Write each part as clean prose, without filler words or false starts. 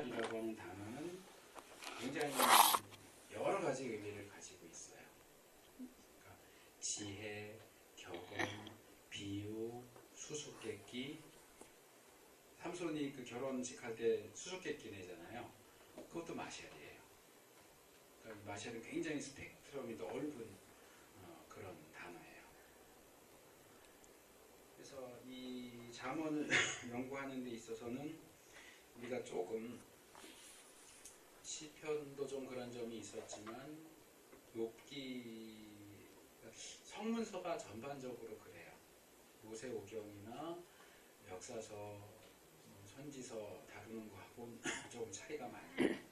이라고 하는 단어는 굉장히 여러 가지 의미를 가지고 있어요. 그러니까 지혜, 격언, 비유, 수수께끼. 삼손이 그 결혼식 할 때 수수께끼 내잖아요. 그것도 마샬이에요. 그러니까 마샬은 굉장히 스펙트럼이 넓은 그런 단어예요. 그래서 이 잠언을 연구하는 데 있어서는 우리가 조금 시편도 좀 그런 점이 있었지만 욥기 성문서가 전반적으로 그래요. 모세오경이나 역사서, 선지서 다루는 거하고는 조금 차이가 많이 납니다.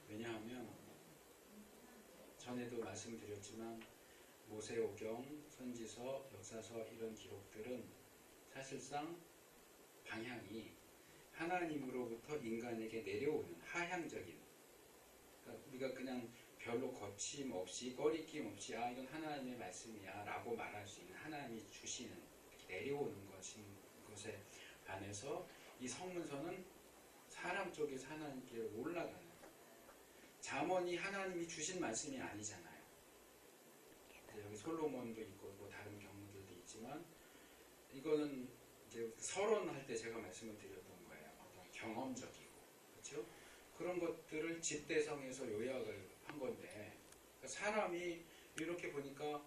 왜냐하면 전에도 말씀드렸지만 모세오경, 선지서, 역사서 이런 기록들은 사실상 방향이 하나님으로부터 인간에게 내려오는 하향적인, 그러니까 우리가 그냥 별로 거침없이 꺼리낌 없이 이건 하나님의 말씀이야 라고 말할 수 있는 하나님이 주시는 내려오는 것에 반해서 이 성문서는 사람 쪽에서 하나님께 올라가는, 잠언이 하나님이 주신 말씀이 아니잖아요. 여기 솔로몬도 있고 뭐 다른 경우들도 있지만 이거는 이제 서론할 때 제가 말씀을 드렸던 거예요. 어떤 경험적이고, 그렇죠? 그런 것들을 집대성에서 요약을 한 건데, 그러니까 사람이 이렇게 보니까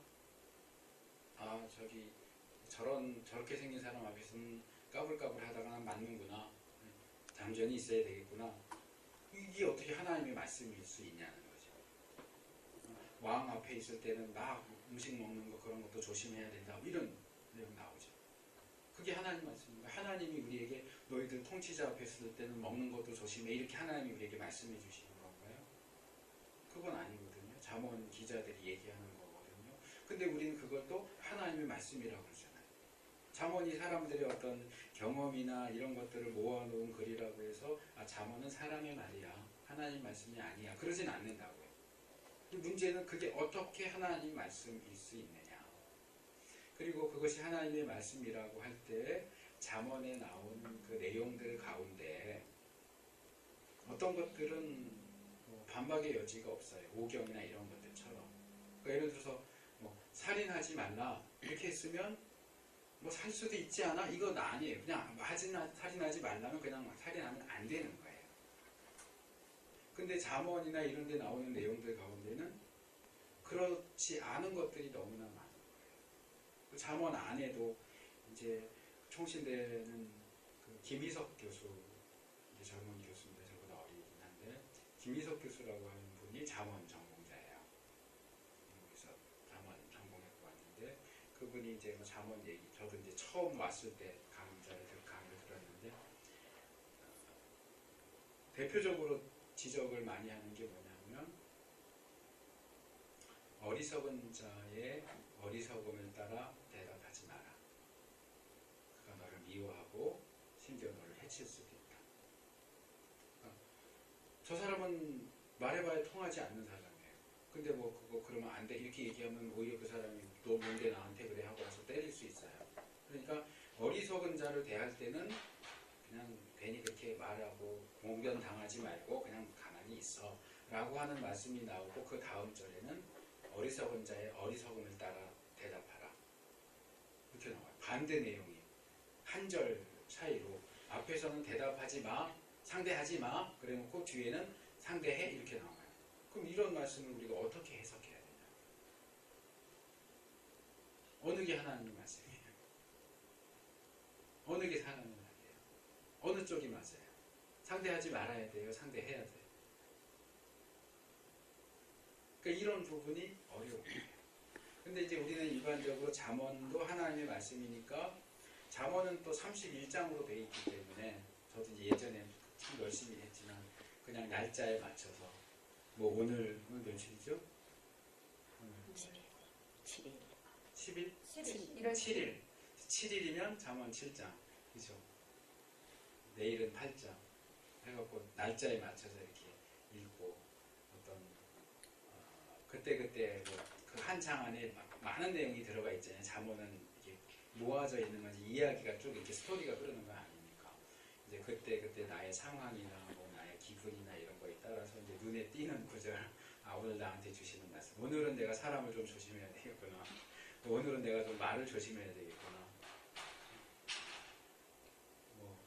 저렇게 생긴 사람 앞에서는 까불까불하다가 맞는구나, 잠전이 있어야 되겠구나. 이게 어떻게 하나님의 말씀일 수 있냐는 거죠. 왕 앞에 있을 때는 막 음식 먹는 거 그런 것도 조심해야 된다, 이런 내용 나오죠. 그게 하나님 말씀입니다. 하나님이 우리에게 너희들 통치자 앞에 있을 때는 먹는 것도 조심해, 이렇게 하나님이 우리에게 말씀해 주시는 건가요? 그건 아니거든요. 잠언 기자들이 얘기하는 거거든요. 근데 우리는 그것도 하나님의 말씀이라고 그러잖아요. 잠언이 사람들의 어떤 경험이나 이런 것들을 모아놓은 글이라고 해서 잠언은 사람의 말이야, 하나님 말씀이 아니야, 그러진 않는다고요. 문제는 그게 어떻게 하나님 말씀일 수 있느냐, 그리고 그것이 하나님의 말씀이라고 할 때 잠언에 나오는 그 내용들 가운데 어떤 것들은 반박의 여지가 없어요. 오경이나 이런 것들처럼. 그러니까 예를 들어서 살인하지 말라 이렇게 했으면 살 수도 있지 않아? 이건 아니에요. 그냥 살인하지 말라면 그냥 살인하면 안 되는 거예요. 근데 잠언이나 이런 데 나오는 내용들 가운데는 그렇지 않은 것들이 너무나 많아요. 잠언 안에도 이제 총신대는 그 김희석 교수, 이제 젊은 교수인데 저보다 어리긴 한데, 김희석 교수라고 하는 분이 잠언 전공자예요. 그래서 잠언 전공했고 왔는데, 그분이 이제 잠언 얘기, 저도 이제 처음 왔을 때 강의를 들었는데, 대표적으로 지적을 많이 하는 게 뭐냐면, 어리석은 자의 어리석음을 따라 대답하지 마라. 그가 너를 미워하고 심지어 너를 해칠 수도 있다. 저 사람은 말해봐야 통하지 않는 사람이에요. 근데 그러면 안 돼, 이렇게 얘기하면 오히려 그 사람이 너 뭔데 나한테 그래 하고 와서 때릴 수 있어요. 그러니까 어리석은 자를 대할 때는 그냥 괜히 그렇게 말하고 공변 당하지 말고 그냥 가만히 있어 라고 하는 말씀이 나오고, 그 다음 절에는 어리석은 자의 어리석음을 따라 대답하라, 이렇게 나와요. 반대 내용이 한 절 차이로 앞에서는 대답하지 마, 상대하지 마 그래놓고 뒤에는 상대해, 이렇게 나와요. 그럼 이런 말씀을 우리가 어떻게 해석해야 되냐? 어느 게 하나님의 말씀이에요? 어느 게 하나님의 말이에요? 어느 쪽이 맞아요? 상대하지 말아야 돼요? 상대해야 돼요? 그러니까 이런 부분이 어려워요. 근데 이제 우리는 일반적으로 잠언도 하나님의 말씀이니까, 잠언은 또 31장으로 되어 있기 때문에, 저도 이제 예전에 참 열심히 했지만 그냥 날짜에 맞춰서 오늘 며칠이죠? 7일. 10일? 7일. 7일이면 잠언 7장, 그죠? 내일은 8장 해갖고 날짜에 맞춰서 이렇게 읽고, 어떤 그때 그 한 장 안에 많은 내용이 들어가 있잖아요. 잠언은 이렇게 모아져 있는 건지 이야기가 쭉 이렇게 스토리가 흐르는 거 아닙니까? 이제 그때 나의 상황이나 나의 기분이나 이런 거에 따라서 이제 눈에 띄는 구절, 아 오늘 나한테 주시는 말씀, 오늘은 내가 사람을 좀 조심해야 되겠구나, 오늘은 내가 좀 말을 조심해야 되겠구나, 뭐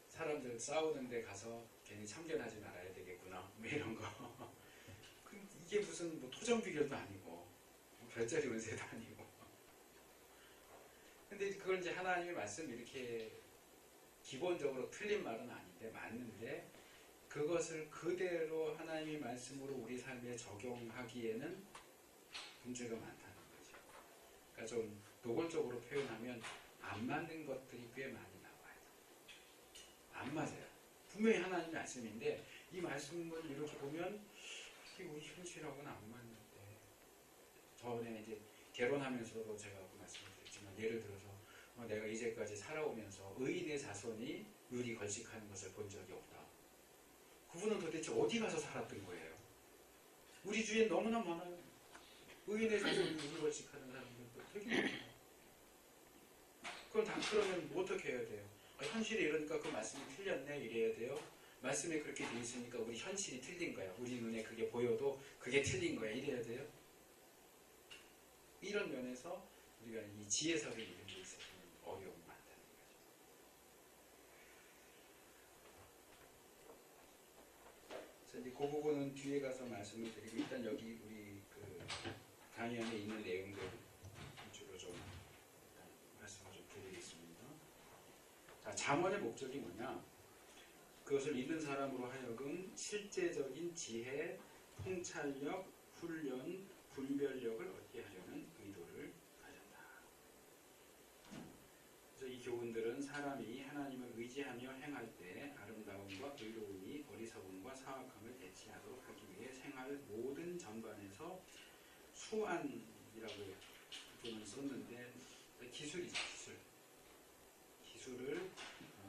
사람들 싸우는데 가서 괜히 참견하지 말아야 되겠구나, 뭐 이런 거. 이게 무슨 뭐 토정 비결도 아니고 뭐 별자리 운세도 아니고. 근데 그걸 이제 하나님의 말씀 이렇게 기본적으로 틀린 말은 아닌데 맞는데, 그것을 그대로 하나님의 말씀으로 우리 삶에 적용하기에는 문제가 많다는 거죠. 그러니까 좀 노골적으로 표현하면 안 맞는 것들이 꽤 많이 나와요. 안 맞아요. 분명히 하나님의 말씀인데 이 말씀을 이렇게 보면 이게 우리 현실하고는 안 맞는데. 전에 이제 결혼하면서도 제가 그 말씀을 드렸지만, 예를 들어서 내가 이제까지 살아오면서 의인의 자손이 유리 걸식하는 것을 본 적이 없다. 그분은 도대체 어디 가서 살았던 거예요? 우리 주위에 너무나 많아요. 의인의 자손이 유리 걸식하는 사람들도 되게 많아요. 그럼 그러면 뭐 어떻게 해야 돼요? 현실이 이러니까 그 말씀이 틀렸네 이래야 돼요? 말씀에 그렇게 돼 있으니까 우리 현실이 틀린 거야, 우리 눈에 그게 보여도 그게 틀린 거야 이래야 돼요? 이런 면에서 우리가 이 지혜석을 읽는 데 있어서 어려움이 많다는 거죠. 그래서 이제 그 부분은 뒤에 가서 말씀을 드리고, 일단 여기 우리 그 강의 안에 있는 내용들 위주로 좀 말씀을 좀 드리겠습니다. 자, 잠언의 목적이 뭐냐? 그것을 읽는 사람으로 하여금 실제적인 지혜, 통찰력, 훈련, 분별력을 얻게 하려는 의도를 가졌다. 그래서 이 교훈들은 사람이 하나님을 의지하며 행할 때 아름다움과 의로움이 어리석음과 사악함을 대체하도록 하기 위해 생활 모든 전반에서 수안이라고 표현을 썼는데, 기술이죠, 기술. 기술을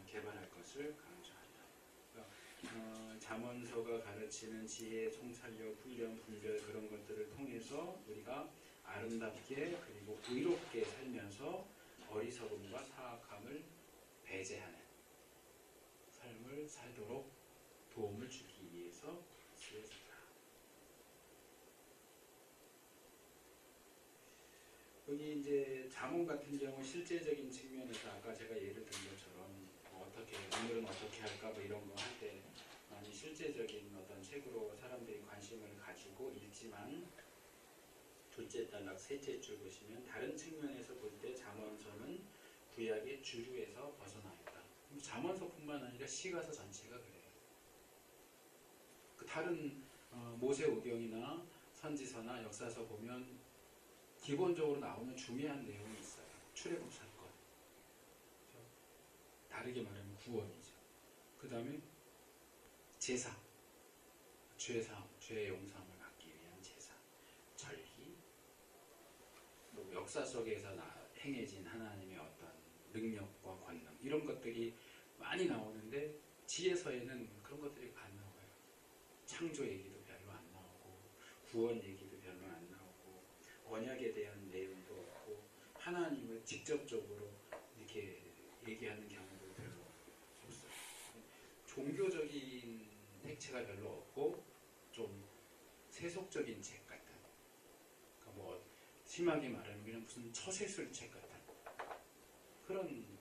개발할 것을 강조한다. 잠언서가 가르치는 지혜, 통찰력, 훈련, 분별, 그런 것들을 통해서 우리가 아름답게 그리고 의롭게 살면서 어리석음과 사악함을 배제하는 삶을 살도록 도움을 주기 위해서 쓰여졌다. 여기 이제 잠언 같은 경우 실제적인 측면에서 아까 제가 예를 든 것처럼 어떻게, 오늘은 어떻게 할까 뭐 이런 거 할 때 많이 실제적인 어떤 책으로 사람들이 관심을 가지고 읽지만, 둘째 단락 셋째 줄 보시면 다른 측면에서 볼 때 잠언서는 구약의 주류에서 벗어나 있다. 잠언서뿐만 아니라 시가서 전체가 그래요. 그 다른 모세오경이나 선지서나 역사서 보면 기본적으로 나오는 중요한 내용이 있어요. 출애굽 사건. 다르게 말하면 구원이죠. 그 다음에 제사, 죄사함, 죄의 용서함을 받기 위한 제사, 절기, 또 역사 속에서 행해진 하나님의 어떤 능력과 권능, 이런 것들이 많이 나오는데 지혜서에는 그런 것들이 안 나와요. 창조 얘기도 별로 안 나오고, 구원 얘기도 별로 안 나오고, 언약에 대한 내용도 없고, 하나님을 직접적으로 이렇게 얘기하는 경우도 별로 없어요. 종교적인 색채가 별로 없고 좀 세속적인 책 같은, 그러니까 뭐 심하게 말하면 그냥 무슨 처세술 책 같은 그런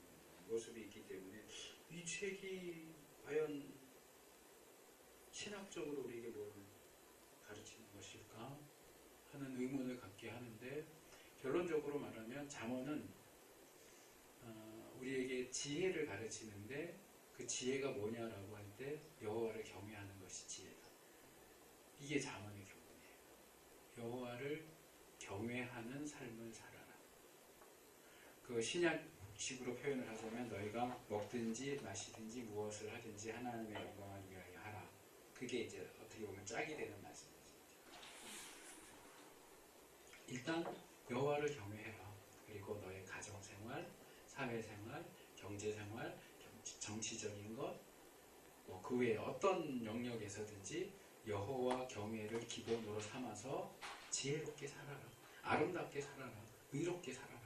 모습이 있기 때문에 이 책이 과연 신학적으로 우리에게 뭘 가르치는 것일까 하는 의문을 갖게 하는데, 결론적으로 말하면 잠언은 우리에게 지혜를 가르치는데, 그 지혜가 뭐냐라고 할 때 여호와를 경외하는 것이 지혜다. 이게 잠언의 교훈이에요. 여호와를 경외하는 삶을 살아라. 그 신약식으로 표현을 하자면 너희가 먹든지 마시든지 무엇을 하든지 하나님의 영광을 위하여 하라. 그게 이제 어떻게 보면 짝이 되는 말씀이죠. 일단 여호와를 경외해라. 그리고 너의 가정생활, 사회생활, 경제생활, 정치적인 것, 그 외에 어떤 영역에서든지 여호와 경외를 기본으로 삼아서 지혜롭게 살아라. 아름답게 살아라. 의롭게 살아라.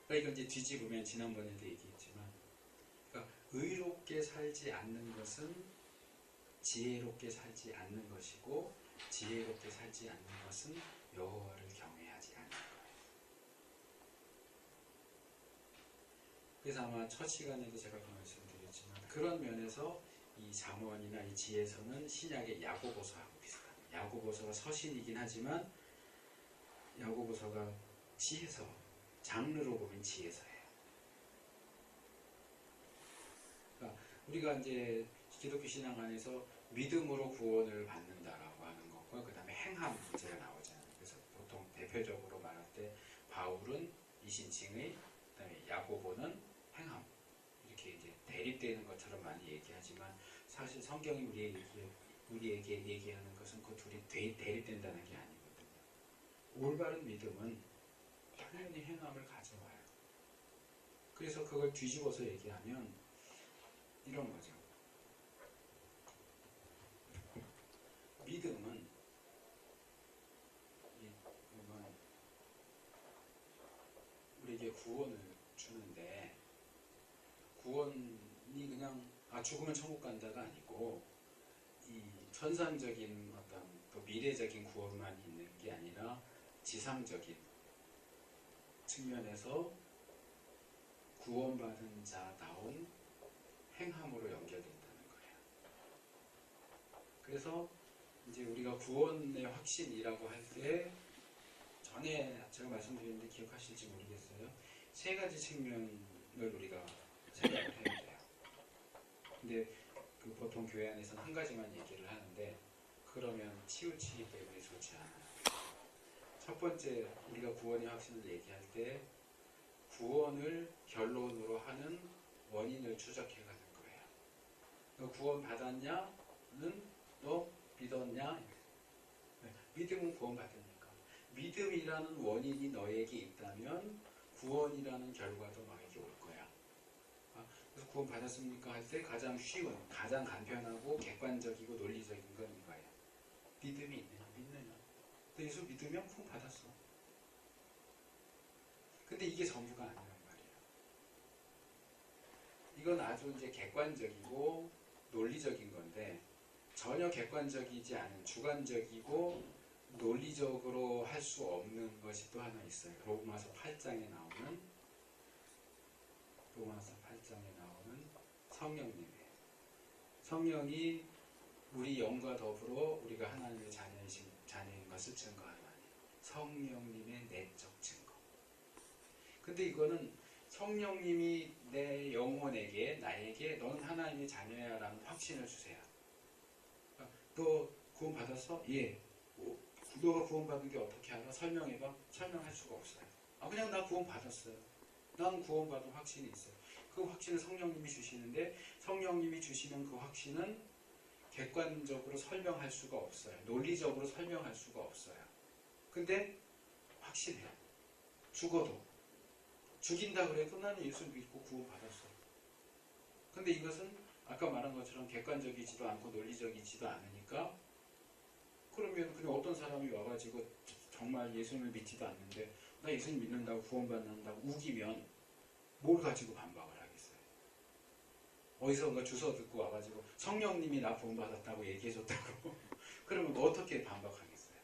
그러니까 이건 이제 뒤집으면 지난번에도 얘기했지만, 그러니까 의롭게 살지 않는 것은 지혜롭게 살지 않는 것이고 지혜롭게 살지 않는 것은 여호와를 경외하지 않는 거예요. 그래서 아마 첫 시간에도 제가 그 말씀드렸지만 그런 면에서 이 잠언이나 이 지혜서는 신약의 야고보서하고 비슷합니다. 야고보서가 서신이긴 하지만 야고보서가 지혜서, 장르로 보면 지혜서예요. 그러니까 우리가 이제 기독교 신앙 안에서 믿음으로 구원을 받는다라고 하는 것과 그 다음에 행함 문제가 나오잖아요. 그래서 보통 대표적으로 말할 때 바울은 이신칭의, 그 다음에 야고보는 행함, 이렇게 이제 대립되는 것처럼 많이 얘기하지만 사실 성경이 우리에게 얘기하는 것은 그 둘이 대립된다는 게 아니거든요. 올바른 믿음은 당연히 행함을 가져와요. 그래서 그걸 뒤집어서 얘기하면 이런 거죠. 믿음은 우리에게 구원을 주는데 구원이 그냥 죽으면 천국 간다가 아니고 이 천상적인 어떤 또 미래적인 구원만 있는 게 아니라 지상적인 측면에서 구원받은 자다운 행함으로 연결된다는 거예요. 그래서 이제 우리가 구원의 확신이라고 할 때 전에 제가 말씀드렸는데 기억하실지 모르겠어요. 세 가지 측면을 우리가 생각을 해야 돼요. 근데 그 보통 교회 안에서는 한 가지만 얘기를 하는데 그러면 치우치기 때문에 좋지 않아요. 첫 번째, 우리가 구원의 확신을 얘기할 때 구원을 결론으로 하는 원인을 추적해가는 거예요. 너 구원 받았냐는 너 믿었냐? 믿음은 구원 받으니까. 믿음이라는 원인이 너에게 있다면 구원이라는 결과도 너에게 올 거야. 그래서 구원 받았습니까? 할 때 가장 쉬운, 가장 간편하고 객관적이고 논리적인 건 이거예요. 믿음이 있느냐, 믿느냐. 너 예수 믿으면 구원 받았어. 근데 이게 전부가 아니란 말이에요. 이건 아주 이제 객관적이고 논리적인 건데 전혀 객관적이지 않은 주관적이고 논리적으로 할 수 없는 것이 또 하나 있어요. 로마서 8장에 나오는 성령님이에요. 성령이 우리 영과 더불어 우리가 하나님의 자녀인 것을 증거하는 성령님의 내적 증거. 근데 이거는 성령님이 내 영혼에게, 나에게 너는 하나님의 자녀야 라는 확신을 주세요. 너 구원 받았어? 예. 너가 구원 받은 게 어떻게 알아? 설명해봐. 설명할 수가 없어요. 그냥 나 구원 받았어요. 난 구원 받은 확신이 있어요. 그 확신을 성령님이 주시는데 성령님이 주시는 그 확신은 객관적으로 설명할 수가 없어요. 논리적으로 설명할 수가 없어요. 근데 확신해요. 죽어도. 죽인다 그래도 나는 예수 믿고 구원 받았어. 근데 이것은 아까 말한 것처럼 객관적이지도 않고 논리적이지도 않으니까 그러면 그냥 어떤 사람이 와가지고 정말 예수님을 믿지도 않는데 나 예수님 믿는다고 구원받는다고 우기면 뭘 가지고 반박을 하겠어요? 어디선가 주워 듣고 와가지고 성령님이 나 구원받았다고 얘기해줬다고 그러면 어떻게 반박하겠어요?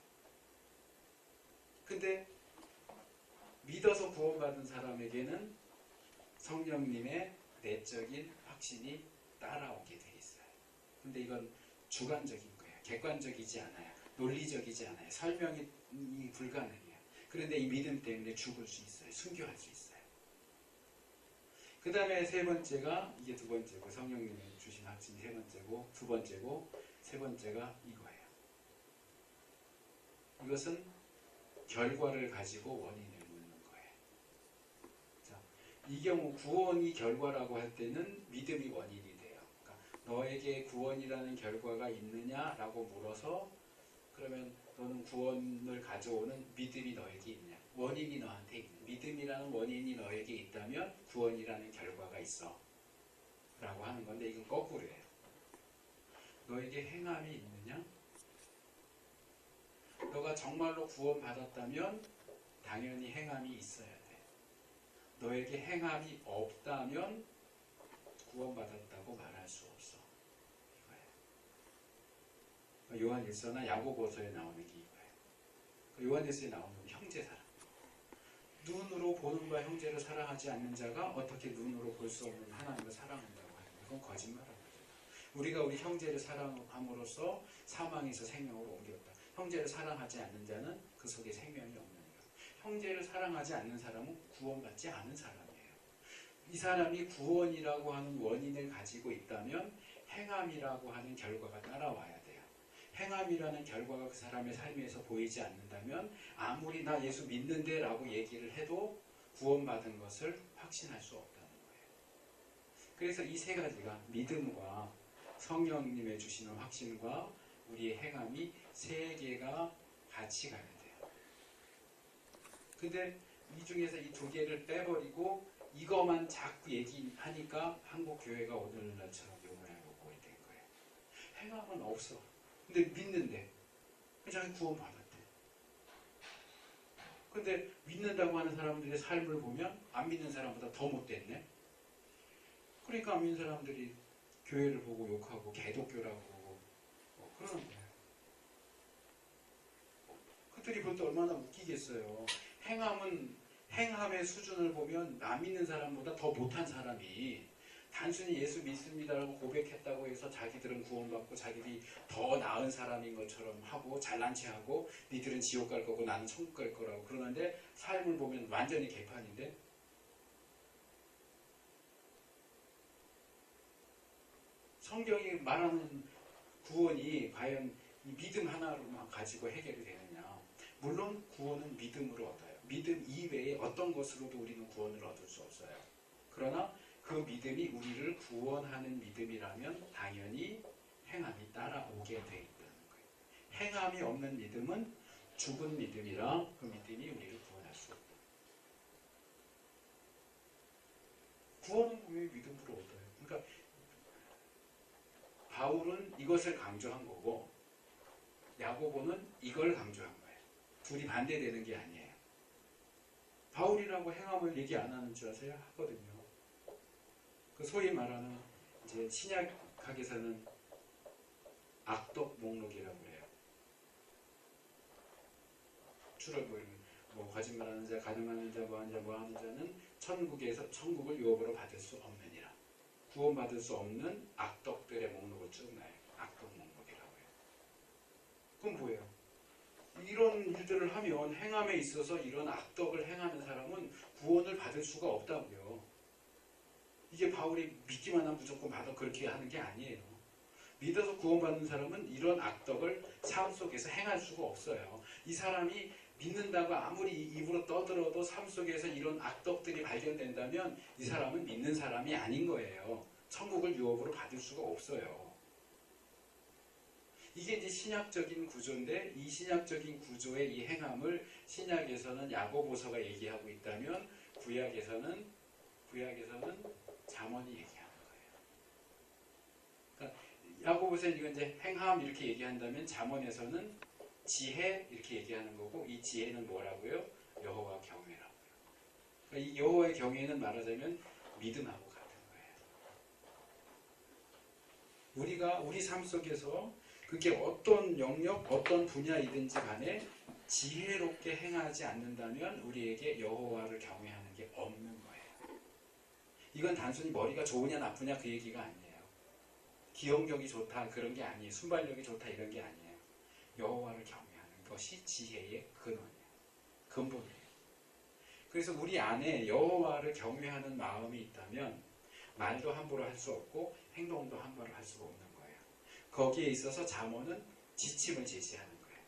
근데 믿어서 구원받은 사람에게는 성령님의 내적인 확신이 따라오게 돼 있어요. 근데 이건 주관적인 거예요. 객관적이지 않아요. 논리적이지 않아요. 설명이 불가능해요. 그런데 이 믿음 때문에 죽을 수 있어요. 순교할 수 있어요. 그 다음에 세 번째가 이게 두 번째고 성령님이 주신 확신이 세 번째고 두 번째고 세 번째가 이거예요. 이것은 결과를 가지고 원인을 묻는 거예요. 자, 이 경우 구원이 결과라고 할 때는 믿음이 원인이 돼요. 그러니까 너에게 구원이라는 결과가 있느냐라고 물어서 그러면 너는 구원을 가져오는 믿음이 너에게 있냐? 원인이 너한테 있냐? 믿음이라는 원인이 너에게 있다면 구원이라는 결과가 있어. 라고 하는 건데 이건 거꾸로예요. 너에게 행함이 있느냐? 너가 정말로 구원받았다면 당연히 행함이 있어야 돼. 너에게 행함이 없다면 구원받았다고 말할 수 없어. 이거예요. 요한일서나 야고보서에 나오는 게 이거예요. 요한일서에 나오는 형제 사랑. 눈으로 보는 바 형제를 사랑하지 않는 자가 어떻게 눈으로 볼 수 없는 하나님을 사랑한다고 하는 거예요. 그건 거짓말하는 거죠. 우리가 우리 형제를 사랑함으로써 사망에서 생명으로 옮겼다. 형제를 사랑하지 않는 자는 그 속에 생명이 없는 거예요. 형제를 사랑하지 않는 사람은 구원받지 않은 사람이에요. 이 사람이 구원이라고 하는 원인을 가지고 있다면 행함이라고 하는 결과가 따라와야 돼요. 행함이라는 결과가 그 사람의 삶에서 보이지 않는다면 아무리 나 예수 믿는데 라고 얘기를 해도 구원받은 것을 확신할 수 없다는 거예요. 그래서 이 세 가지가 믿음과 성령님의 주시는 확신과 우리의 행함이 세 개가 같이 가야 돼요. 근데 이 중에서 이 두 개를 빼버리고 이것만 자꾸 얘기하니까 한국 교회가 오늘날처럼 요모양오고 된 거예요. 행함은 없어. 근데 믿는데 자기 구원받았대. 근데 믿는다고 하는 사람들의 삶을 보면 안 믿는 사람보다 더 못됐네. 그러니까 안 믿는 사람들이 교회를 보고 욕하고 개독교라고 그러는 거예요. 그들이 볼 때 얼마나 웃기겠어요. 행함의 수준을 보면 안 믿는 사람보다 더 못한 사람이 단순히 예수 믿습니다라고 고백했다고 해서 자기들은 구원받고 자기들이 더 나은 사람인 것처럼 하고 잘난 체하고 니들은 지옥 갈 거고 나는 천국 갈 거라고 그러는데 삶을 보면 완전히 개판인데 성경이 말하는 구원이 과연 이 믿음 하나로만 가지고 해결이 되느냐. 물론 구원은 믿음으로 얻어요. 믿음 이외에 어떤 것으로도 우리는 구원을 얻을 수 없어요. 그러나 그 믿음이 우리를 구원하는 믿음이라면 당연히 행함이 따라오게 돼 있다는 거예요. 행함이 없는 믿음은 죽은 믿음이라 그 믿음이 우리를 구원할 수 없다. 구원은 왜 믿음으로 얻어요? 그러니까 바울은 이것을 강조한 거고 야고보는 이걸 강조한 거예요. 둘이 반대되는 게 아니에요. 바울이라고 행함을 얘기 안 하는 줄 아세요? 하거든요. 그 소위 말하는 이제 신약학에서는 악독 목록이라고 해요. 출애굽을 뭐 거짓말하는 자, 가늠하는 자, 뭐하는 자, 뭐하는 자는 천국을 유업으로 받을 수 없느니라. 구원받을 수 없는 악독들의 목록을 쭉 놔요. 악독 목록이라고 해요. 그럼 뭐예요? 이런 일들을 하면 행함에 있어서 이런 악덕을 행하는 사람은 구원을 받을 수가 없다고요. 이게 바울이 믿기만 하면 무조건 받아 그렇게 하는 게 아니에요. 믿어서 구원받는 사람은 이런 악덕을 삶 속에서 행할 수가 없어요. 이 사람이 믿는다고 아무리 입으로 떠들어도 삶 속에서 이런 악덕들이 발견된다면 이 사람은 믿는 사람이 아닌 거예요. 천국을 유업으로 받을 수가 없어요. 이게 이제 신약적인 구조인데 이 신약적인 구조의 이 행함을 신약에서는 야고보서가 얘기하고 있다면 구약에서는 잠언이 얘기하는 거예요. 그러니까 야고보서는 이건 이제 행함 이렇게 얘기한다면 잠언에서는 지혜 이렇게 얘기하는 거고 이 지혜는 뭐라고요? 여호와 경외라고요. 그러니까 이 여호와의 경외는 말하자면 믿음하고 같은 거예요. 우리가 우리 삶 속에서 그게 어떤 영역, 어떤 분야이든지 간에 지혜롭게 행하지 않는다면 우리에게 여호와를 경외하는 게 없는 거예요. 이건 단순히 머리가 좋으냐 나쁘냐 그 얘기가 아니에요. 기억력이 좋다 그런 게 아니에요. 순발력이 좋다 이런 게 아니에요. 여호와를 경외하는 것이 지혜의 근원이에요. 근본이에요. 그래서 우리 안에 여호와를 경외하는 마음이 있다면 말도 함부로 할 수 없고 행동도 함부로 할 수가 없는 거예요. 거기에 있어서 잠언은 지침을 제시하는 거예요.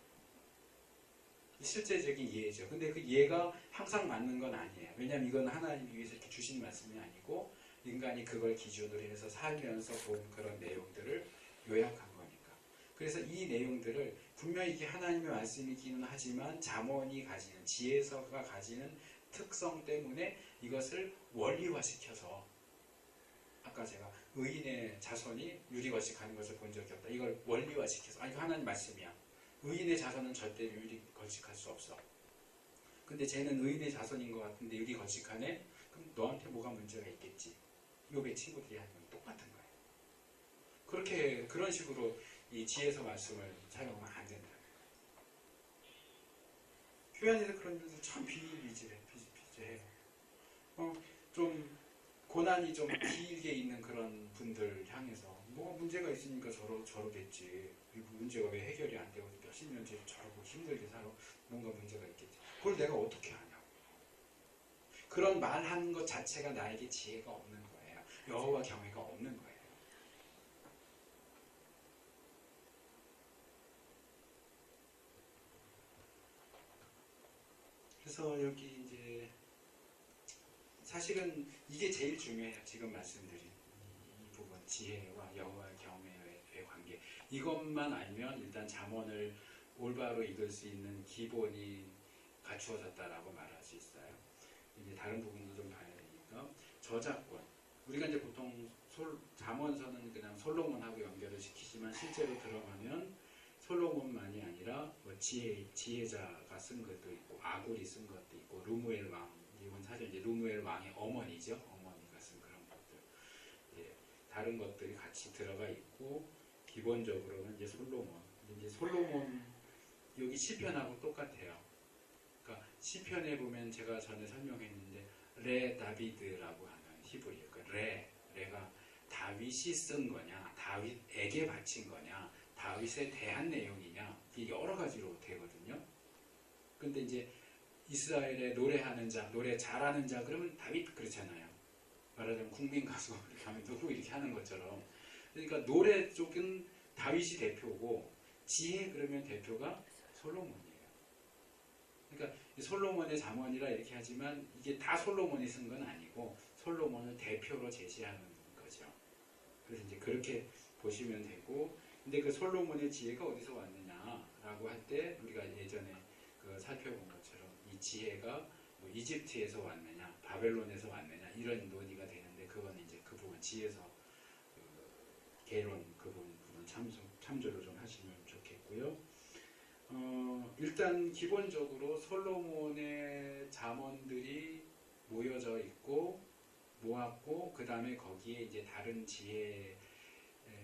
실제적인 이해죠. 근데 그 이해가 항상 맞는 건 아니에요. 왜냐하면 이건 하나님이 위해서 이렇게 주신 말씀이 아니고 인간이 그걸 기준으로 해서 살면서 본 그런 내용들을 요약한 거니까. 그래서 이 내용들을 분명히 이게 하나님의 말씀이기는 하지만 잠언이 가지는 지혜서가 가지는 특성 때문에 이것을 원리화시켜서 아까 제가 의인의 자손이 유리거식하는 것을 본 적이 없다. 이걸 원리화시켜서 이거 하나님 말씀이야. 의인의 자손은 절대 유리거식할 수 없어. 근데 쟤는 의인의 자손인 것 같은데 유리거식하네? 그럼 너한테 뭐가 문제가 있겠지. 욥의 친구들이 하는 건 똑같은 거예요. 그렇게 그런 식으로 이 지혜서 말씀을 사용하면 안 된다. 교회 안에서 그런 일도 참 비일비재해요. 좀 고난이 좀 길게 있는 그런 분들 향해서 뭐 문제가 있으니까 저러겠지. 문제가 왜 해결이 안 되고 몇십 년째 저러고 힘들게 살아. 뭔가 문제가 있겠지. 그걸 내가 어떻게 하냐고. 그런 말하는 것 자체가 나에게 지혜가 없는 거예요. 여호와 경외가 없는 거예요. 그래서 여기 이제 사실은 이게 제일 중요해요. 지금 말씀드린 이 부분, 지혜와 여호와의 경외의 관계. 이것만 알면 일단 잠언을 올바로 읽을 수 있는 기본이 갖추어졌다라고 말할 수 있어요. 이제 다른 부분도 좀 봐야 되니까 저작권. 우리가 이제 보통 잠언서는 그냥 솔로몬하고 연결을 시키지만 실제로 들어가면 솔로몬만이 아니라 뭐 지혜자가 쓴 것도 있고 아굴이 쓴 것도 있고 루무엘 왕, 이건 사실 이제 루무엘 왕의 어머니죠. 어머니가 쓴 그런 것들. 예, 다른 것들이 같이 들어가 있고 기본적으로는 이제 솔로몬. 이제 솔로몬 여기 시편하고 똑같아요. 그러니까 시편에 보면 제가 전에 설명했는데 레 다비드라고 하는 히브리어. 그러니까 레가 다윗이 쓴 거냐, 다윗에게 바친 거냐, 다윗에 대한 내용이냐, 이게 여러 가지로 되거든요. 근데 이제 이스라엘의 노래하는 자, 노래 잘하는 자, 그러면 다윗 그렇잖아요. 말하자면 국민 가수 이렇게 하면 누구 이렇게 하는 것처럼. 그러니까 노래 쪽은 다윗이 대표고 지혜 그러면 대표가 솔로몬이에요. 그러니까 솔로몬의 잠언이라 이렇게 하지만 이게 다 솔로몬이 쓴 건 아니고 솔로몬을 대표로 제시하는 거죠. 그래서 이제 그렇게 보시면 되고, 근데 그 솔로몬의 지혜가 어디서 왔느냐라고 할 때 우리가 예전에 그 살펴본 것처럼 이 지혜가 뭐 이집트에서 왔느냐, 바벨론에서 왔느냐 이런 논의가 되는데 그건 이제 그 부분 지혜서 그 개론 그 부분 참조를 좀 하시면 좋겠고요. 일단 기본적으로 솔로몬의 잠언들이 모여져 있고 모았고 그 다음에 거기에 이제 다른 지혜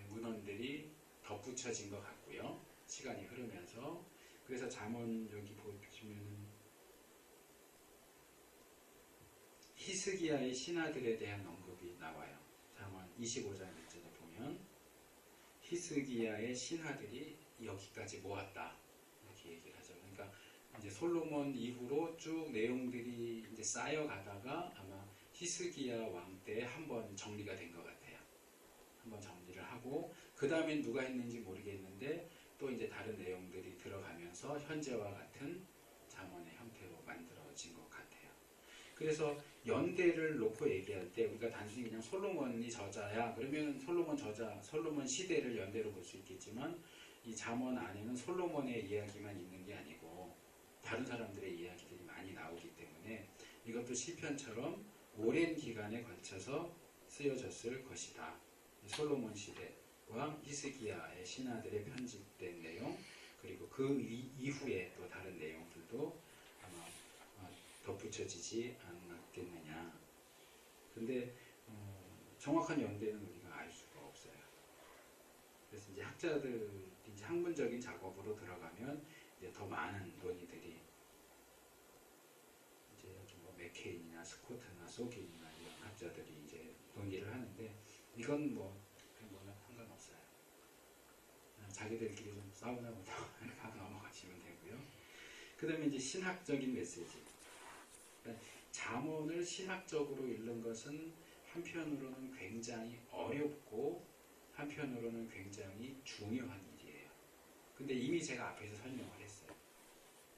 문헌들이 덧붙여진 것 같고요. 시간이 흐르면서. 그래서 잠언 여기 보시면 히스기야의 신하들에 대한 언급이 나와요. 잠언 25장 1절에 보면 히스기야의 신하들이 여기까지 모았다. 이렇게 얘기를 하죠. 그러니까 이제 솔로몬 이후로 쭉 내용들이 이제 쌓여가다가 아마 히스기야 왕 때 한번 정리가 된 것 같아요. 한번 정리를 하고 그 다음엔 누가 했는지 모르겠는데 또 이제 다른 내용들이 들어가면서 현재와 같은 잠언의 형태로 만들어진 것 같아요. 그래서 연대를 놓고 얘기할 때 우리가 단순히 그냥 솔로몬이 저자야 그러면 솔로몬 저자, 솔로몬 시대를 연대로 볼 수 있겠지만 이 잠언 안에는 솔로몬의 이야기만 있는 게 아니고 다른 사람들의 이야기들이 많이 나오기 때문에 이것도 시편처럼 오랜 기간에 걸쳐서 쓰여졌을 것이다. 솔로몬 시대와 히스기야의 신하들의 편집된 내용 그리고 그 이후에 또 다른 내용들도 아마 덧붙여지지 않았겠느냐. 근데 정확한 연대는 우리가 알 수가 없어요. 그래서 이제 학자들 이제 학문적인 작업으로 들어가면 이제 더 많은 논의들이 이제 뭐 맥케인이나 스코트나 소긴이나 이런 학자들이 이제 논의를 하는데 이건 뭐 상관없어요. 자기들끼리 좀 싸우나 보다 이렇게 넘어가시면 되고요. 그 다음에 이제 신학적인 메시지. 그러니까 잠언을 신학적으로 읽는 것은 한편으로는 굉장히 어렵고 한편으로는 굉장히 중요한 일이에요. 근데 이미 제가 앞에서 설명을 했어요.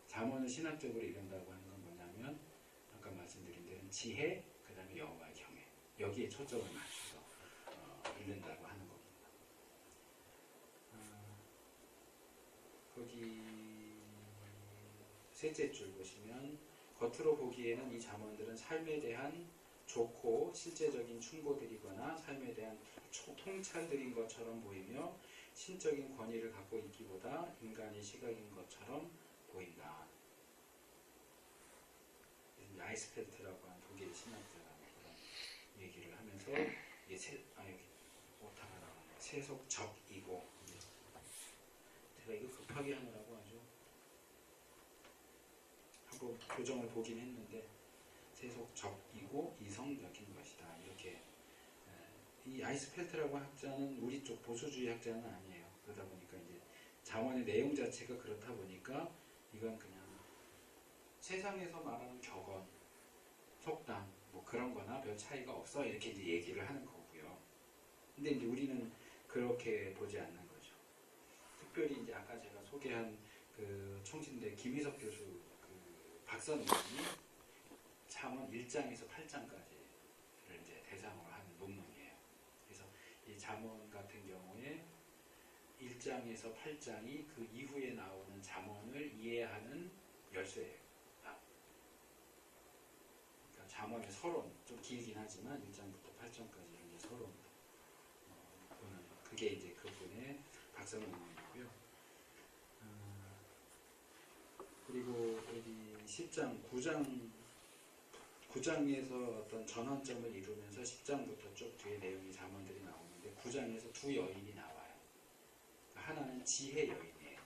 잠언을 신학적으로 읽는다고 하는 건 뭐냐면 아까 말씀드린 대로 지혜, 그 다음에 여호와의 경외 여기에 초점을 맞춰서 읽는다고 하는 겁니다. 거기 셋째 줄 보시면 겉으로 보기에는 이 잠언들은 삶에 대한 좋고 실제적인 충고들이거나 삶에 대한 통찰들인 것처럼 보이며 신적인 권위를 갖고 있기보다 인간의 시각인 것처럼 보인다. 아이스펠트라고 하는 독일 신학자가 그런 얘기를 하면서 세속적이고, 제가 이거 급하게 하느라고 아주 한번 교정을 보긴 했는데, 세속적이고 이성적인 것이다. 이렇게. 이 아이스펠트라고 학자는 우리 쪽 보수주의 학자는 아니에요. 그러다 보니까 이제 자원의 내용 자체가 그렇다 보니까 이건 그냥 세상에서 말하는 격언, 속담 뭐 그런 거나 별 차이가 없어 이렇게 이제 얘기를 하는 거고요. 근데 이제 우리는 그렇게 보지 않는 거죠. 특별히 이제 아까 제가 소개한 그 총신대 김희석 교수 그 박사님이 잠언 1장에서 8장까지를 이제 대상으로 하는 논문이에요. 그래서 이 잠언 같은 경우에 1장에서 8장이 그 이후에 나오는 잠언을 이해하는 열쇠예요. 그러니까 잠언의 서론, 좀 길긴 하지만 1장부터 8장까지는 이제 서론 보는 그게 이제 그분의 박사 논문이고요. 그리고 여기 10장, 9장에서 어떤 전환점을 이루면서 10장부터 쭉 뒤에 내용이 잠언들이 나오는데 9장에서 두 여인이 나와요. 하나는 지혜 여인이에요.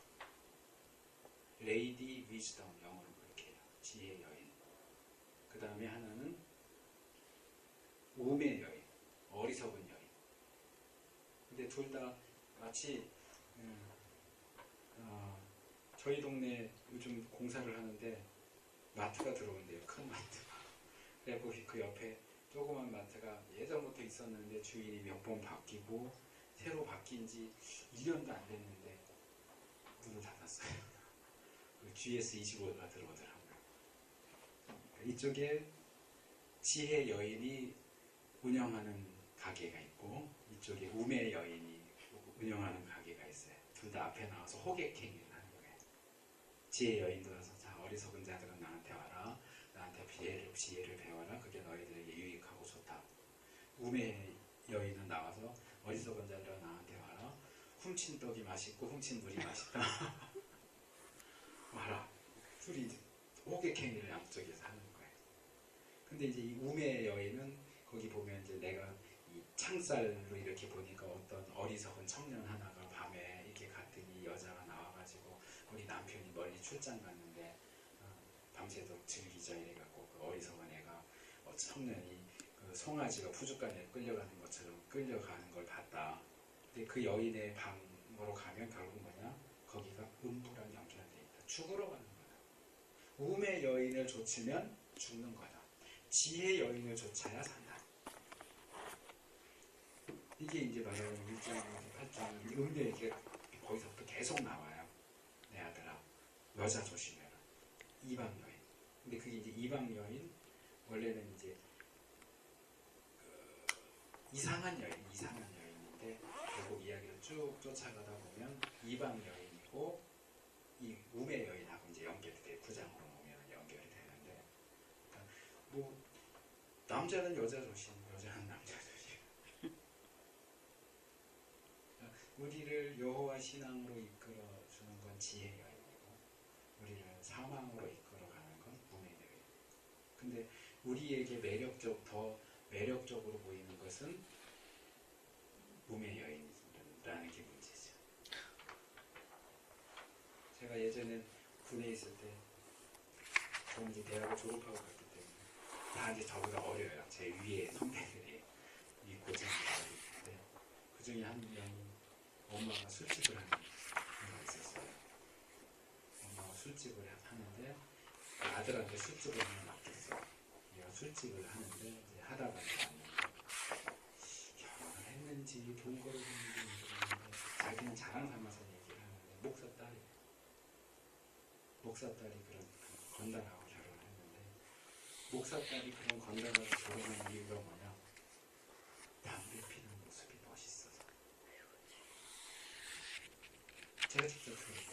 레이디 위즈덤, 영어로 그렇게 해요. 지혜 여인. 그 다음에 하나는 우매 여인, 어리석은 여인. 근데 둘 다 마치 저희 동네 요즘 공사를 하는데 마트가 들어온대요. 큰 마트. 그리고 그 옆에 조그만 마트가 예전부터 있었는데 주인이 몇 번 바뀌고 새로 바뀐 지 1년도 안 됐는데 문을 닫았어요. GS25가 들어오더라고요. 이쪽에 지혜 여인이 운영하는 가게가 있고 이쪽에 우매 여인이 운영하는 가게가 있어요. 둘 다 앞에 나와서 호객행위를 하는 거예요. 지혜 여인도 와서 자 어리석은 자들은 나한테 와라. 나한테 지혜를 배워라. 그게 너희들에게 유익하고 좋다. 우매 여인은 나와서 어리석은 자들은 나한테 와라. 훔친 떡이 맛있고 훔친 물이 맛있다. 와라. 둘이 이제 호객행위를 양쪽에서 하는 거예요. 근데 이제 이 우매 여인은 거기 보면 이제 내가 이 창살로 이렇게 보니까 어떤 어리석은 청년 하나가 밤에 이렇게 갔더니 여자가 나와가지고 우리 남편이 멀리 출장 갔는데 밤새도록 즐기자 이래갖고 그 어리석은 애가 청년이 그 송아지가 푸주간에 끌려가는 것처럼 끌려가는 걸 봤다. 근데 그 여인의 방으로 가면 결국 뭐냐? 거기가 음부랑 연결돼 있다. 죽으러 가는 거다. 우매 여인을 좇으면 죽는 거다. 지혜 여인을 좇아야 산다. 이게 이제 말하는 1장에서 8장 음녀 얘기가 거기서부터 계속 나와요. 내 아들아 여자 조심해라. 이방 여인. 근데 그게 이제 이방 여인 원래는 이제 이상한 여인인데 결국 이야기를 쭉 쫓아가다 보면 이방 여인이고 이 우매 여인하고 이제 연결이 돼요. 9장으로 보면 연결이 되는데 그러니까 뭐 남자는 여자 조심, 여자는 남자 조심. 우리를 여호와 신앙으로 이끌어 주는 건 지혜 여인이고 우리를 사망으로 이끌어가는 건 우매 여인. 근데 우리에게 더 매력적으로 보이는 것은 우매 여인이라는 게 문제죠. 제가 예전에 군에 있을 때 저는 이제 대학을 졸업하고 갔기 때문에 다 이제 저보다 어려요. 제 위에 선배들이 이 고생을 하고 있는데 그 중에 한 명이 엄마가 술집을 하는 애가 있었어요. 엄마가 술집을 하는데 아들한테 술집을 하나 맡겼어. 얘가 술집을 하는데 이제 하다가 왔는데 결혼을 했는지 돈 벌어줬는지 모르겠는데 자기는 자랑 삼아서 얘기를 하는데 목사 딸이 그런 건달하고 결혼을 했는데 목사 딸이 그런 건달하고 결혼한 이유가 뭐냐? 담배 피는 모습이 멋있어서. 제가 직접 들었어요.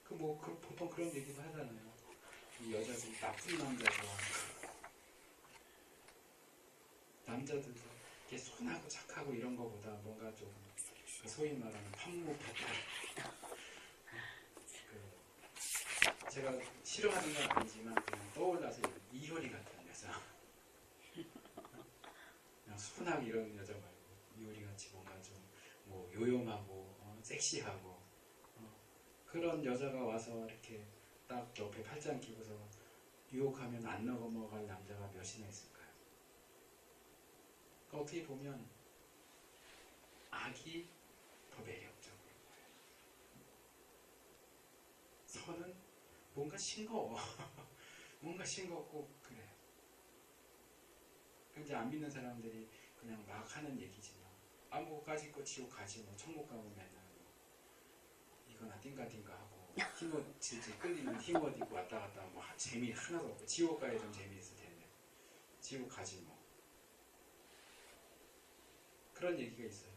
보통 그런 얘기도 하잖아요. 이 여자들이 나쁜 남자 좋아하는 남자들도 이렇게 순하고 착하고 이런 거보다 뭔가 좀 소위 말하는 판무파탈 제가 싫어하는 건 아니지만 그냥 떠올라서 이효리 같은 여자 그냥 순하게 이런 여자 말고 요리같이 뭔가 좀 뭐 요염하고 섹시하고 그런 여자가 와서 이렇게 딱 옆에 팔짱 끼고서 유혹하면 안 넘어갈 남자가 몇이나 있을까요? 그러니까 어떻게 보면 악이 더 매력적인 거예요. 선은 뭔가 싱거워. 뭔가 싱겁고 그래요. 이제 안 믿는 사람들이 그냥 막 하는 얘기지만 뭐까지 있고 지옥 가지 뭐 천국 가면 맨날 뭐 이거나 띵가띵가 하고 힘옷 질질 끌리면 힘옷 입고 왔다 갔다 뭐 재미 하나도 없고 지옥 가야 좀 재미있을 텐데 지옥 가지 뭐 그런 얘기가 있어요.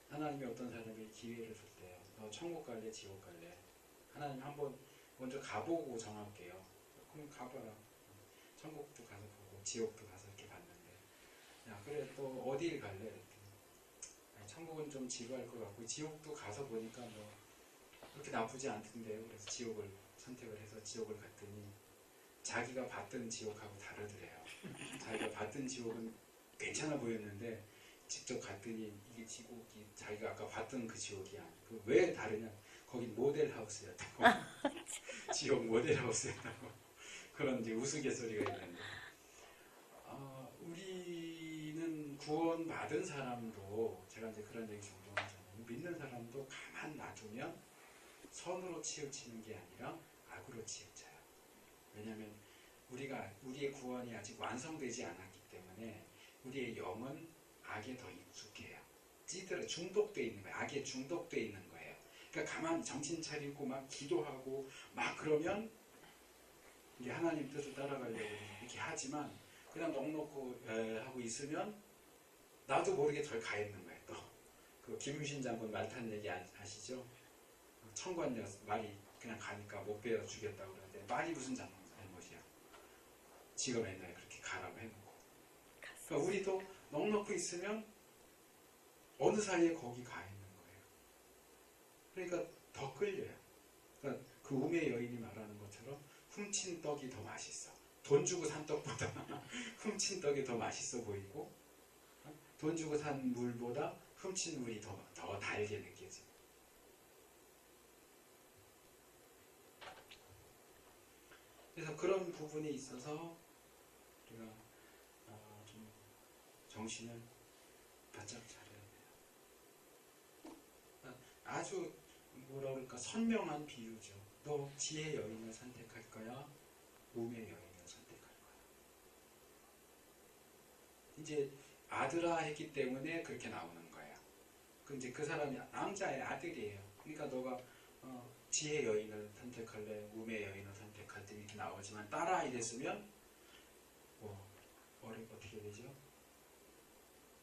하나님이 어떤 사람에게 기회를 줄 때요. 너 천국 갈래 지옥 갈래? 하나님 한번 먼저 가보고 정할게요. 그럼 가봐라. 천국도 가서 보고 지옥도 가서 이렇게 봤는데 야 그래 또 어디를 갈래? 이랬더니 천국은 좀 지루할 것 같고 지옥도 가서 보니까 뭐 그렇게 나쁘지 않던데요. 그래서 지옥을 선택을 해서 지옥을 갔더니 자기가 봤던 지옥하고 다르더래요. 자기가 봤던 지옥은 괜찮아 보였는데 직접 갔더니 이게 지옥이 자기가 아까 봤던 그 지옥이 아니고 왜 다르냐? 거긴 모델하우스였다고. 지옥 모델하우스였다고. 그런 이제 우스갯소리가 있는데 우리는 구원받은 사람도 제가 이제 그런 얘기 종종 하잖아요. 믿는 사람도 가만 놔두면 선으로 치우치는 게 아니라 악으로 치우쳐요. 왜냐하면 우리의 구원이 아직 완성되지 않았기 때문에 우리의 영은 악에 더 익숙해요. 찌들어 중독돼 있는 거예요. 악에 중독돼 있는 거예요. 그러니까 가만 정신 차리고 막 기도하고 막 그러면 이게 하나님 뜻을 따라가려고 이렇게 하지만 그냥 넉넉고 하고 있으면 나도 모르게 덜 가 있는 거예요. 또 그 김유신 장군 말 탄 얘기 아시죠? 청관녀 말이 그냥 가니까 못 베어 주겠다고 그러는데 말이 무슨 잘못이야. 지가 맨날 그렇게 가라고 해놓고. 그러니까 우리도 넉넉히 있으면 어느 사이에 거기 가 있는 거예요. 그러니까 더 끌려요. 그러니까 그 우매 여인이 말하는 것처럼 훔친 떡이 더 맛있어. 돈 주고 산 떡보다 훔친 떡이 더 맛있어 보이고 돈 주고 산 물보다 훔친 물이 더 달게 느껴져. 그래서 그런 부분에 있어서 우리가 좀 정신을 바짝 차려야 돼요. 아주 뭐라 그럴까 선명한 비유죠. 너 지혜 여인을 선택할 거야? 우매 여인을 선택할 거야? 이제 아들아 했기 때문에 그렇게 나오는 거예요. 이제 그 사람이 남자의 아들이에요. 그러니까 너가 지혜 여인을 선택할래? 우매 여인을 선택할 때 이렇게 나오지만 딸아 이랬으면 어떻게 되죠?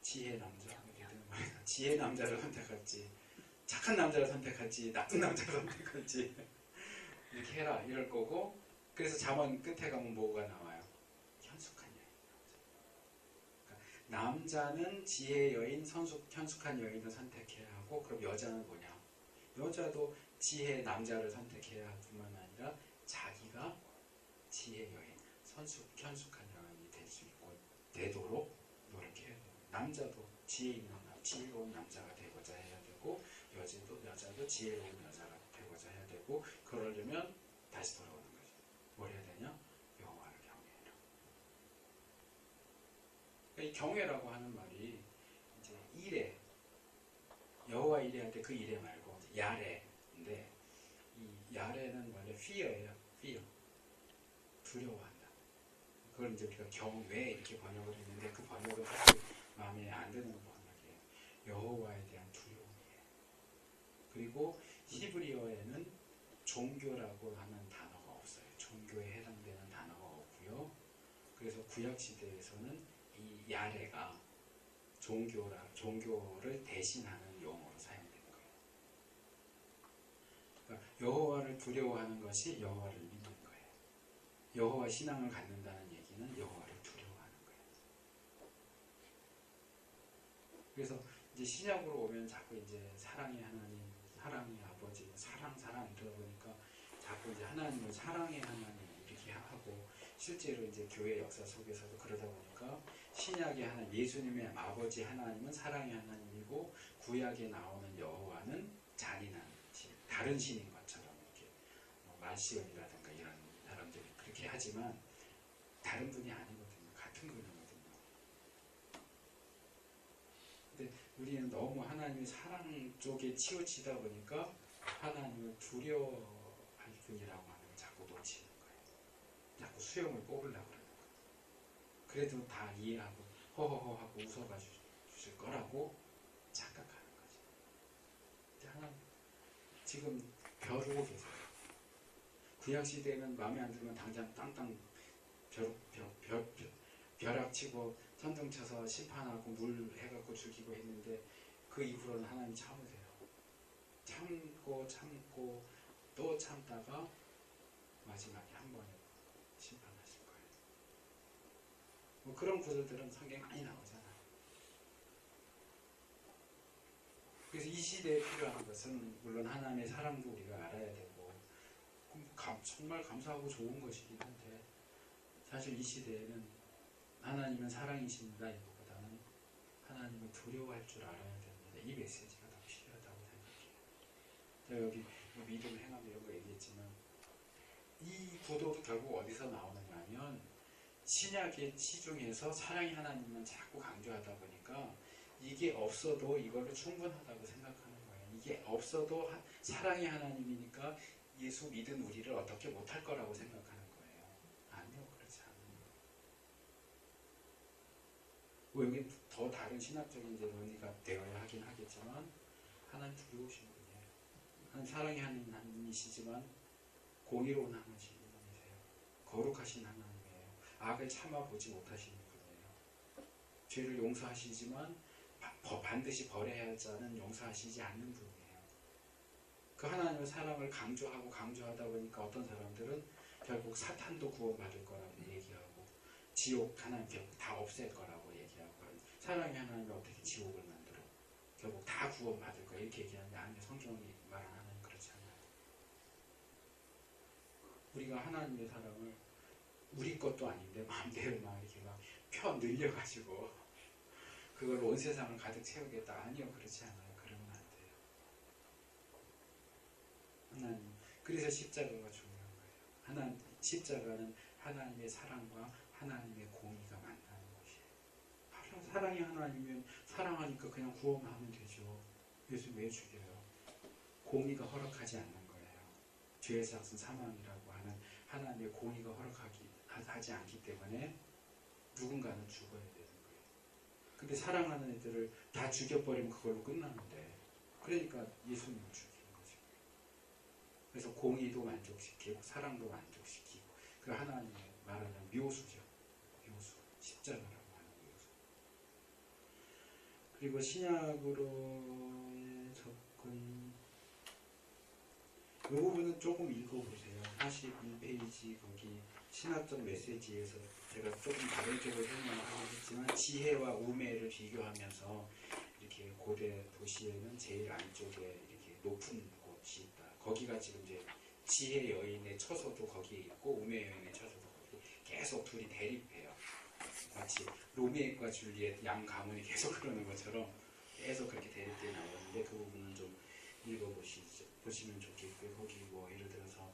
지혜 남자 지혜 남자를 선택할지 착한 남자를 선택할지 나쁜 남자를 선택할지 이렇게 해라 이럴 거고 그래서 잠언 끝에 가면 뭐가 나와요? 현숙한 여인. 그러니까 남자는 지혜 여인, 현숙한 여인을 선택해야 하고 그럼 여자는 뭐냐? 여자도 지혜 남자를 선택해야 할 뿐만 아니라 자기가 지혜 여인, 현숙한 여인이 될 수 있고 되도록 노력해야 돼요. 남자도 지혜로운 남자가 되고자 해야 되고 여자도 지혜로운 여자가 되고자 해야 되고 그러려면 다시 돌아오는 거죠. 뭘 해야 되냐? 여호와를 경외해라. 그러니까 이 경외라고 하는 말이 이제 이래 여호와 이래할 때 그 이래 말고 야레인데 이 야레는 원래 fear예요. fear. 두려워한다. 그걸 이제 우리가 경외 이렇게 번역을 했는데 그 번역은 사실 마음에 안 드는 번역이에요. 여호와에 대한 두려움이에요. 그리고 히브리어에는 종교라고 하는 단어가 없어요. 종교에 해당되는 단어가 없고요. 그래서 구약 시대에서는 이 야레가 종교를 대신하는 용어로 사용된 거예요. 그러니까 여호와를 두려워하는 것이 여호와를 믿는 거예요. 여호와 신앙을 갖는다는 얘기는 여호와를 두려워하는 거예요. 그래서 이제 신약으로 오면 자꾸 이제 사랑의 하나님, 사랑의 아버지, 사랑 이러다 보니까 자꾸 이제 하나님을 사랑의 하나님 이렇게 하고 실제로 이제 교회 역사 속에서도 그러다 보니까 신약의 하나님, 예수님의 아버지 하나님은 사랑의 하나님이고 구약에 나오는 여호와는 잔인한 신, 다른 신인 것처럼 이렇게 말시온이라든가 이런 사람들이 그렇게 하지만 다른 분이 아니거든요. 같은 분이거든요. 근데 우리는 너무 하나님의 사랑 쪽에 치우치다 보니까 하나님을 두려워할 분이라고 하는 걸 자꾸 놓치는 거예요. 자꾸 수염을 뽑으려고 그러는 거예요. 그래도 다 이해하고 허허허 하고 웃어봐 주실 거라고 착각하는 거죠. 근데 하나님 지금 벼르고 계세요. 구약시대는 마음에 안 들면 당장 땅땅 벼락치고 천둥 쳐서 심판하고 물 해갖고 죽이고 했는데 그 이후로는 하나님 참으세요. 참고 또 참다가 마지막에 한 번에 심판하실 거예요. 뭐 그런 구절들은 성경에 많이 나오잖아요. 그래서 이 시대에 필요한 것은 물론 하나님의 사랑도 우리가 알아야 되고 정말 감사하고 좋은 것이긴 한데 사실 이 시대에는 하나님은 사랑이십니다 이거보다는 하나님을 두려워할 줄 알아야 됩니다. 이 메시지가 더 필요하다고 생각해요. 제가 여기 믿음, 행함 이런 거 얘기했지만 이 구도도 결국 어디서 나오느냐 하면 신약의 시중에서 사랑의 하나님만 자꾸 강조하다 보니까 이게 없어도 이걸로 충분하다고 생각하는 거예요. 이게 없어도 사랑의 하나님이니까 예수 믿은 우리를 어떻게 못할 거라고 생각하는 거예요. 아니요, 그렇지 않아요. 뭐 여기 더 다른 신학적인 이제 논의가 되어야 하긴 하겠지만 하나님 두려우신 분이에요. 하나님 사랑의 하나님이시지만 공의로운 하나님이세요. 거룩하신 하나님이에요. 악을 참아보지 못하시는 분이에요. 죄를 용서하시지만 반드시 벌해야 할 자는 용서하시지 않는 분이에요. 그 하나님의 사랑을 강조하다 보니까 어떤 사람들은 결국 사탄도 구원받을 거라고 얘기하고 지옥 하나님 결국 다 없앨 거라고 얘기하고 사랑의 하나님이 어떻게 지옥을 만들어 결국 다 구원받을 거야 이렇게 얘기하는데 아니요, 성경이 말하는 하나님 그렇지 않아요. 우리가 하나님의 사랑을 우리 것도 아닌데 마음대로 막 이렇게 막 펴 늘려가지고 그걸 온 세상을 가득 채우겠다. 아니요, 그렇지 않아요. 그러면 안 돼요. 하나님, 그래서 십자가가 중요한 거예요. 십자가는 하나님의 사랑과 하나님의 공의가 만나는 것이에요. 사랑이 하나님이면 사랑하니까 그냥 구원하면 되죠. 예수 왜 죽여요? 공의가 허락하지 않는 거예요. 죄의 삭은 사망이라고 하는 하나님의 공의가 허락하지 않기 때문에 누군가는 죽어야 되는 거예요. 근데 사랑하는 애들을 다 죽여버리면 그걸로 끝나는데 그러니까 예수님을 죽이는 거죠. 그래서 공의도 만족시키고 사랑도 만족시키고 그 하나님의 말하는 묘수죠. 묘수, 십자가라고 하는 묘수. 그리고 신약으로의 접근 이 부분은 조금 읽어보세요. 41페이지 거기 신학적 메시지에서 제가 조금 다른 쪽으로 설명을 하겠지만 지혜와 우매를 비교하면서 이렇게 고대 도시에는 제일 안쪽에 이렇게 높은 곳이 있다. 거기가 지금 이제 지혜 여인의 처소도 거기에 있고 우매 여인의 처소도 거기 계속 둘이 대립해요. 마치 로미오과 줄리엣 양 가문이 계속 그러는 것처럼 계속 그렇게 대립되어 나오는데 그 부분은 좀 보시면 좋겠고요. 거기 뭐 예를 들어서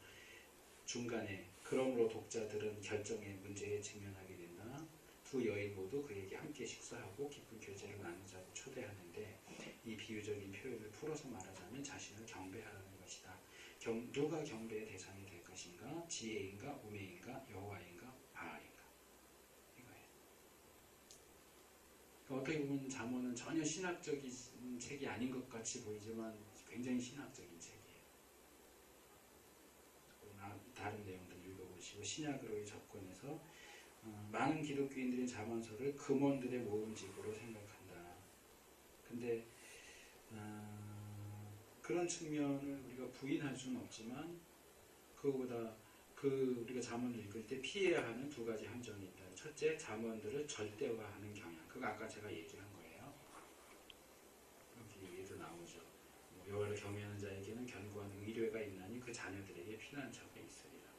중간에 그러므로 독자들은 결정의 문제에 직면하게 된다. 두 여인 모두 그에게 함께 식사하고 깊은 교제를 나누자고 초대하는데 이 비유적인 표현을 풀어서 말하자면 자신을 경배하라는 것이다. 누가 경배의 대상이 될 것인가? 지혜인가? 우매인가? 여호와인가? 바알인가? 이거예요. 그러니까 어떻게 보면 잠언은 전혀 신학적인 책이 아닌 것 같이 보이지만 굉장히 신학적인 책이에요. 다른 내용들 읽어보시고 신약으로의 접근해서 많은 기독교인들이 잠언서를 금원들의 모음집으로 생각한다. 근데 그런 측면을 우리가 부인할 수는 없지만 그거보다 우리가 잠언을 읽을 때 피해야 하는 두 가지 함정이 있다. 첫째, 잠언들을 절대화하는 경향. 그거 아까 제가 얘기한 거예요. 여기 얘도 나오죠. 여호와를 경외하는 자에게는 견고한 의뢰가 있나니 그 자녀들에게 피난처가 있으리라.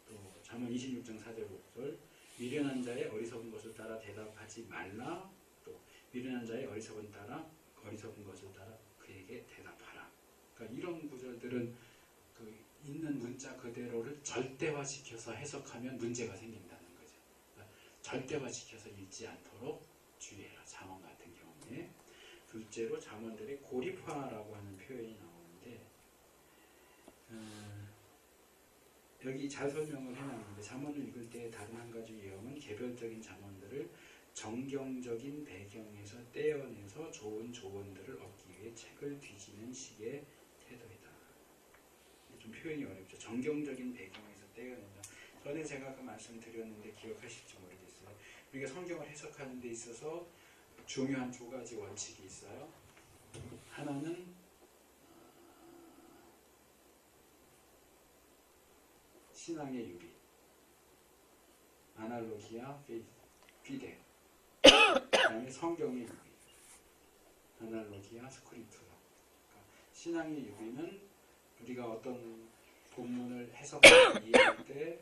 또 잠언 26장 4절 5절 미련한 자의 어리석은 것을 따라 대답하지 말라. 또 미련한 자의 어리석은 것을 따라 그에게 대답하라. 그러니까 이런 구절들은 그 있는 문자 그대로를 절대화시켜서 해석하면 문제가 생긴다는 거죠. 그러니까 절대화시켜서 읽지 않도록 주의해라. 잠언 같은 경우에. 둘째로 잠언들의 고립화라고 하는 표현이 나오는데 여기 잘 설명을 해놨는데 잠언을 읽을 때 다른 한 가지 유형은 개별적인 잠언들을 정경적인 배경에서 떼어내서 좋은 조언들을 얻기 위해 책을 뒤지는 식의 태도이다. 좀 표현이 어렵죠. 정경적인 배경에서 떼어낸다. 전에 제가 그 말씀 드렸는데 기억하실지 모르겠어요. 우리가 성경을 해석하는 데 있어서 중요한 두 가지 원칙이 있어요. 하나는 신앙의 유리, 아날로기아, 피데. 그다음에 성경의 유리, 아날로기아, 스크립투라. 그러니까 신앙의 유리는 우리가 어떤 본문을 해석하고 이해할 때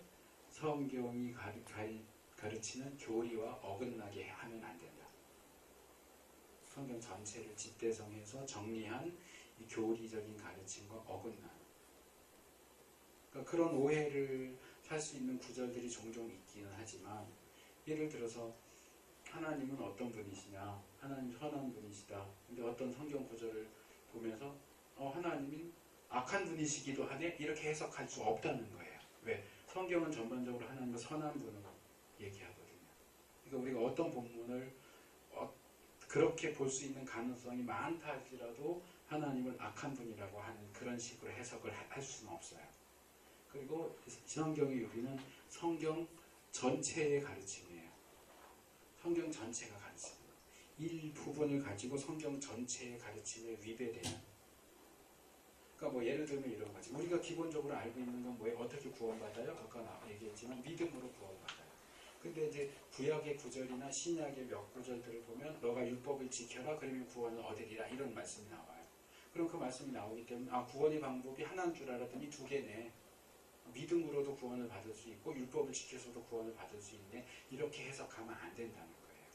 성경이 가르치는 교리와 어긋나게 하면 안 된다. 성경 전체를 집대성해서 정리한 이 교리적인 가르침과 어긋나는. 그러니까 그런 오해를 살 수 있는 구절들이 종종 있기는 하지만 예를 들어서 하나님은 어떤 분이시냐, 하나님 선한 분이시다. 근데 어떤 성경 구절을 보면서 하나님이 악한 분이시기도 하네 이렇게 해석할 수 없다는 거예요. 왜? 성경은 전반적으로 하나님을 선한 분으로 얘기하거든요. 그러니까 우리가 어떤 본문을 그렇게 볼 수 있는 가능성이 많다 할지라도 하나님을 악한 분이라고 하는 그런 식으로 해석을 할 수는 없어요. 그리고 성경의 유리는 성경 전체의 가르침이에요. 성경 전체가 가르치는 일부분을 가지고 성경 전체의 가르침에 위배되는. 그러니까 뭐 예를 들면 이런 거지. 우리가 기본적으로 알고 있는 건 뭐예요? 어떻게 구원받아요? 아까 얘기했지만 믿음으로 구원받아요. 근데 이제 구약의 구절이나 신약의 몇 구절들을 보면 너가 율법을 지켜라 그러면 구원을 얻으리라 이런 말씀이 나와요. 그럼 그 말씀이 나오기 때문에 구원의 방법이 하나인 줄 알았더니 두 개네. 믿음으로도 구원을 받을 수 있고 율법을 지켜서도 구원을 받을 수 있네. 이렇게 해석하면 안 된다는 거예요.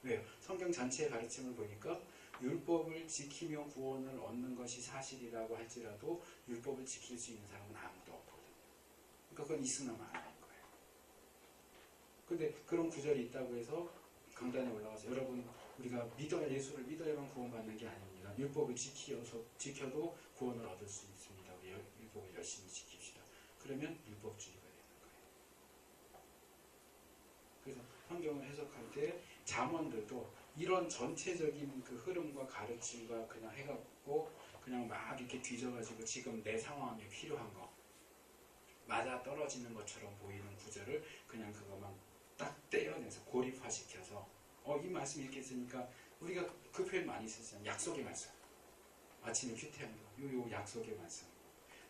왜요? 성경 전체의 가르침을 보니까 율법을 지키며 구원을 얻는 것이 사실이라고 할지라도 율법을 지킬 수 있는 사람은 아무도 없거든요. 그러니까 그건 있으나 마나인 거예요. 근데 그런 구절이 있다고 해서 강단에 올라가서 여러분 우리가 예수를 믿어야만 구원받는 게 아닙니다. 율법을 지켜도 구원을 얻을 수 있습니다. 우리 율법을 열심히 지킵시다. 그러면 율법주의가 되는 거예요. 그래서 성경을 해석할 때 잠언들도 이런 전체적인 그 흐름과 가르침과 그냥 해갖고 그냥 막 이렇게 뒤져가지고 지금 내 상황에 필요한 거 맞아 떨어지는 것처럼 보이는 구절을 그냥 그것만 딱 떼어내서 고립화시켜서 이 말씀 이렇게 쓰니까 우리가 그 표현 많이 쓰잖아요. 약속의 말씀. 아침에 큐티하는 거. 요 약속의 말씀.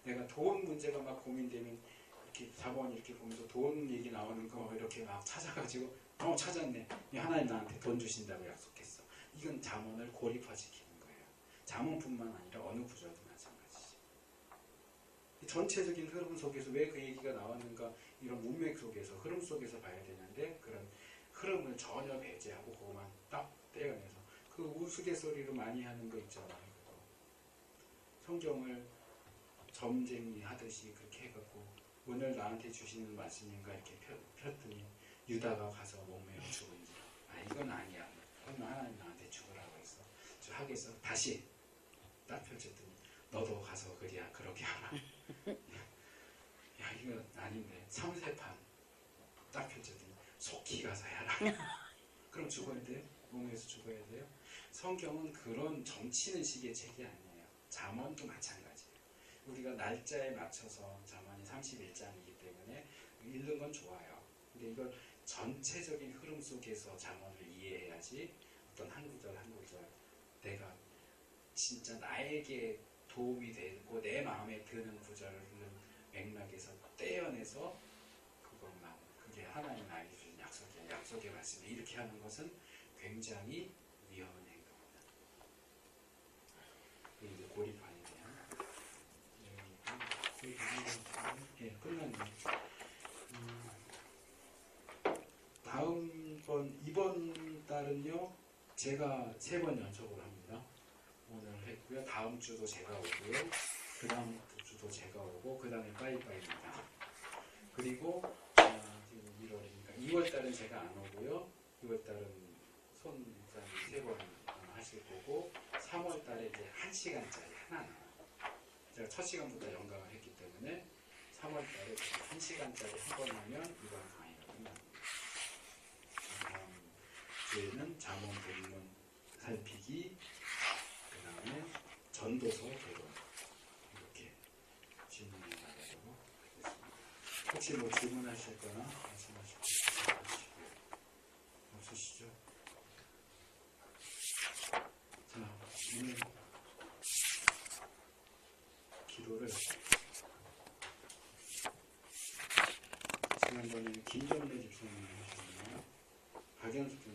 내가 돈 문제가 막 고민되면 이렇게 자본 이렇게 보면서 돈 얘기 나오는 거 이렇게 막 찾아가지고 찾았네. 하나님 나한테 돈 주신다고 약속했어. 이건 잠언을 고립화시키는 거예요. 잠언뿐만 아니라 어느 구절도 마찬가지지. 전체적인 흐름 속에서 왜 그 얘기가 나왔는가 이런 문맥 속에서 흐름 속에서 봐야 되는데 그런 흐름을 전혀 배제하고 그것만 딱 떼어내서 그 우스갯소리로 많이 하는 거 있잖아요. 성경을 점쟁이 하듯이 그렇게 해갖고 오늘 나한테 주시는 말씀인가 이렇게 폈더니 유다가 가서 목매어 죽은지 이건 아니야. 오늘 하나님 나한테 죽으라고 했어. 저 하겠어. 다시 딱 펼쳤더니 너도 가서 그렇게 하라. 야 이거 아닌데 3세판 딱 펼쳤더니 속히 가서 해라. 그럼 죽어야 돼요? 몸에서 죽어야 돼요? 성경은 그런 점치는 식의 책이 아니에요. 잠언도 마찬가지예요. 우리가 날짜에 맞춰서 잠언이 31장이기 때문에 읽는 건 좋아요. 근데 이걸 전체적인 흐름 속에서 잠언을 이해해야지 어떤 한 구절 한 구절 내가 진짜 나에게 도움이 되고 내 마음에 드는 구절을 맥락에서 떼어내서 그것만 그게 하나님 나에게 주신 약속의 말씀을 이렇게 하는 것은 굉장히 위험한 행동이다. 이제 고립환에 대한 끝났네요. 이번 달은요 제가 3번 연속으로 합니다. 오늘 했고요. 다음 주도 제가 오고요. 그 다음 주도 제가 오고 그 다음에 빠이빠이입니다. 그리고 지금 1월이니까 2월 달은 제가 안 오고요. 2월 달은 손님이 3번 하실 거고 3월 달에 이제 1시간짜리 하나 나와요. 제가 첫 시간부터 연강을 했기 때문에 3월 달에 1시간짜리 한 번 하면 이번 강의가 끝납니다. 다음 주에는 잠원 본문 살피기, 그 다음에 전도서 개론 이렇게 질문해 나가도록 하겠습니다. 혹시 뭐 질문하실 거나 말씀하실 거 없으시죠? 자, 오늘 기도를 지난번에는 김정래 집사님이 하셨나요? 박연숙